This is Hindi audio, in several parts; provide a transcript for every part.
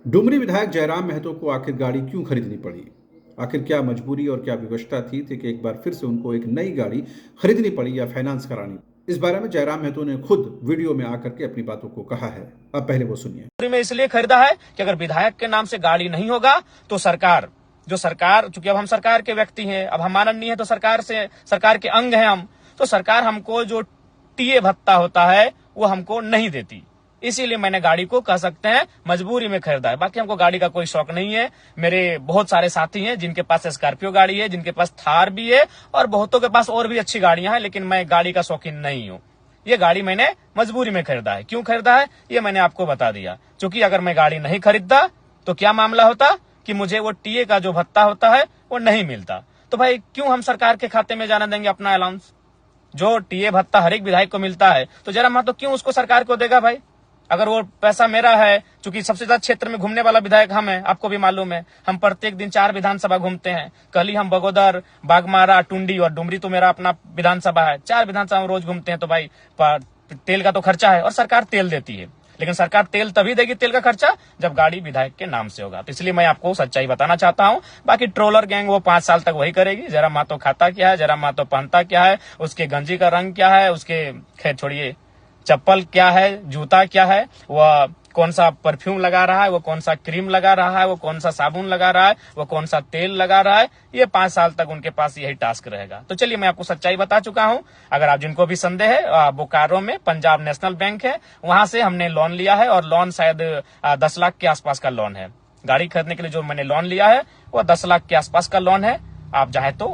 डुमरी विधायक जयराम महतो को आखिर गाड़ी क्यों खरीदनी पड़ी? आखिर क्या मजबूरी और क्या विवशता थी कि एक बार फिर से उनको एक नई गाड़ी खरीदनी पड़ी या फाइनेंस करानी? इस बारे में जयराम महतो ने खुद वीडियो में आकर के अपनी बातों को कहा है। अब पहले वो सुनिए। में इसलिए खरीदा है कि अगर विधायक के नाम से गाड़ी नहीं होगा तो सरकार, चूंकि अब हम सरकार के व्यक्ति हैं, अब हम माननीय है तो सरकार के अंग हैं हम, तो सरकार हमको जो टीए भत्ता होता है वो हमको नहीं देती। इसीलिए मैंने गाड़ी को कह सकते हैं मजबूरी में खरीदा है। बाकी हमको गाड़ी का कोई शौक नहीं है। मेरे बहुत सारे साथी हैं जिनके पास स्कॉर्पियो गाड़ी है, जिनके पास थार भी है और बहुतों के पास और भी अच्छी गाड़ियां हैं, लेकिन मैं गाड़ी का शौकीन नहीं हूं। ये गाड़ी मैंने मजबूरी में खरीदा है। क्यों खरीदा है ये मैंने आपको बता दिया। क्योंकि अगर मैं गाड़ी नहीं खरीदता तो क्या मामला होता कि मुझे वो टीए का जो भत्ता होता है वो नहीं मिलता। तो भाई क्यों हम सरकार के खाते में जाने देंगे अपना अलाउंस? जो टीए भत्ता हर एक विधायक को मिलता है तो जरा मैं तो क्यों उसको सरकार को देगा भाई? अगर वो पैसा मेरा है, चूंकि सबसे ज्यादा क्षेत्र में घूमने वाला विधायक हम है, आपको भी मालूम है। हम प्रत्येक दिन 4 विधानसभा घूमते हैं। कल ही हम बगोदर, बागमारा, टुंडी और डुमरी तो मेरा अपना विधानसभा है। 4 विधानसभा में रोज घूमते हैं। तो भाई तेल का तो खर्चा है और सरकार तेल देती है, लेकिन सरकार तेल तभी देगी, तेल का खर्चा, जब गाड़ी विधायक के नाम से होगा। तो इसलिए मैं आपको सच्चाई बताना चाहता हूं। बाकी ट्रोलर गैंग वो 5 साल तक वही करेगी। जरा मातो खाता क्या है, जरा मातो पहनता क्या है, उसके गंजी का रंग क्या है, उसके खैर छोड़िए चप्पल क्या है, जूता क्या है, वह कौन सा परफ्यूम लगा रहा है, वो कौन सा क्रीम लगा रहा है, वो कौन सा साबुन लगा रहा है, वो कौन सा तेल लगा रहा है, ये 5 साल तक उनके पास यही टास्क रहेगा। तो चलिए मैं आपको सच्चाई बता चुका हूं। अगर आप जिनको भी संदेह है, बोकारो में पंजाब नेशनल बैंक है, वहां से हमने लोन लिया है और लोन शायद 10 लाख के आसपास का लोन है। गाड़ी खरीदने के लिए जो मैंने लोन लिया है वो 10 लाख के आसपास का लोन है। आप चाहे तो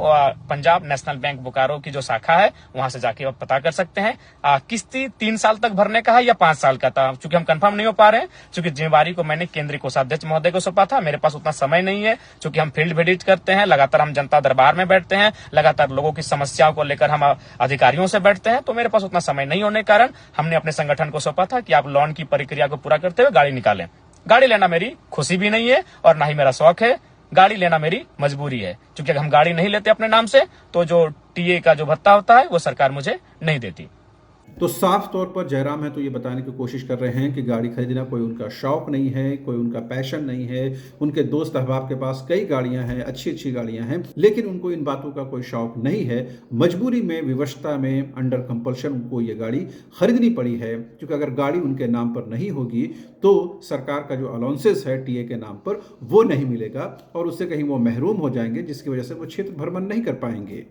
पंजाब नेशनल बैंक बोकारो की जो शाखा है वहां से जाके आप पता कर सकते हैं। किस्ती 3 साल तक भरने का है या 5 साल का था, चूंकि हम कंफर्म नहीं हो पा रहे हैं। चूंकि जिम्मेवारी को मैंने केंद्रीय कोषाध्यक्ष महोदय को सौंपा था, मेरे पास उतना समय नहीं है। चूंकि हम फील्ड विजिट करते हैं, लगातार हम जनता दरबार में बैठते हैं, लगातार लोगों की समस्याओं को लेकर हम अधिकारियों से बैठते हैं, तो मेरे पास उतना समय नहीं होने के कारण हमने अपने संगठन को सौंपा था कि आप लोन की प्रक्रिया को पूरा करते हुए गाड़ी निकालें। गाड़ी लेना मेरी खुशी भी नहीं है और ना ही मेरा शौक है। गाड़ी लेना मेरी मजबूरी है। क्योंकि अगर हम गाड़ी नहीं लेते अपने नाम से तो जो टीए का जो भत्ता होता है वो सरकार मुझे नहीं देती। तो साफ तौर पर जयराम महतो ये बताने की कोशिश कर रहे हैं कि गाड़ी खरीदना कोई उनका शौक नहीं है, कोई उनका पैशन नहीं है। उनके दोस्त अहबाब के पास कई गाड़ियां हैं, अच्छी अच्छी गाड़ियां हैं, लेकिन उनको इन बातों का कोई शौक नहीं है। मजबूरी में, विवशता में, अंडर कंपल्शन उनको ये गाड़ी खरीदनी पड़ी है। क्योंकि अगर गाड़ी उनके नाम पर नहीं होगी तो सरकार का जो अलाउंसेस है टीए के नाम पर वो नहीं मिलेगा और उससे कहीं वो महरूम हो जाएंगे, जिसकी वजह से वो क्षेत्र भ्रमण नहीं कर पाएंगे।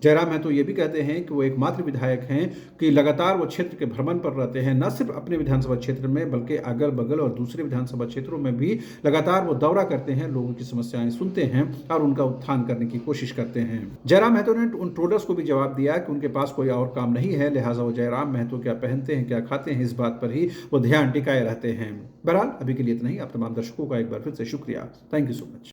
जयराम महतो ये भी कहते हैं कि वो एकमात्र विधायक हैं कि लगातार वो क्षेत्र के भ्रमण पर रहते हैं, न सिर्फ अपने विधानसभा क्षेत्र में बल्कि अगल बगल और दूसरे विधानसभा क्षेत्रों में भी लगातार वो दौरा करते हैं, लोगों की समस्याएं सुनते हैं और उनका उत्थान करने की कोशिश करते हैं। जयराम महतो ने उन ट्रोलर्स को भी जवाब दिया कि उनके पास कोई और काम नहीं है, लिहाजा वो जयराम महतो क्या पहनते हैं, क्या खाते हैं, इस बात पर ही वो ध्यान टिकाए रहते हैं। बहरहाल अभी के लिए इतना ही। आप तमाम दर्शकों का एक बार फिर से शुक्रिया। Thank you so much.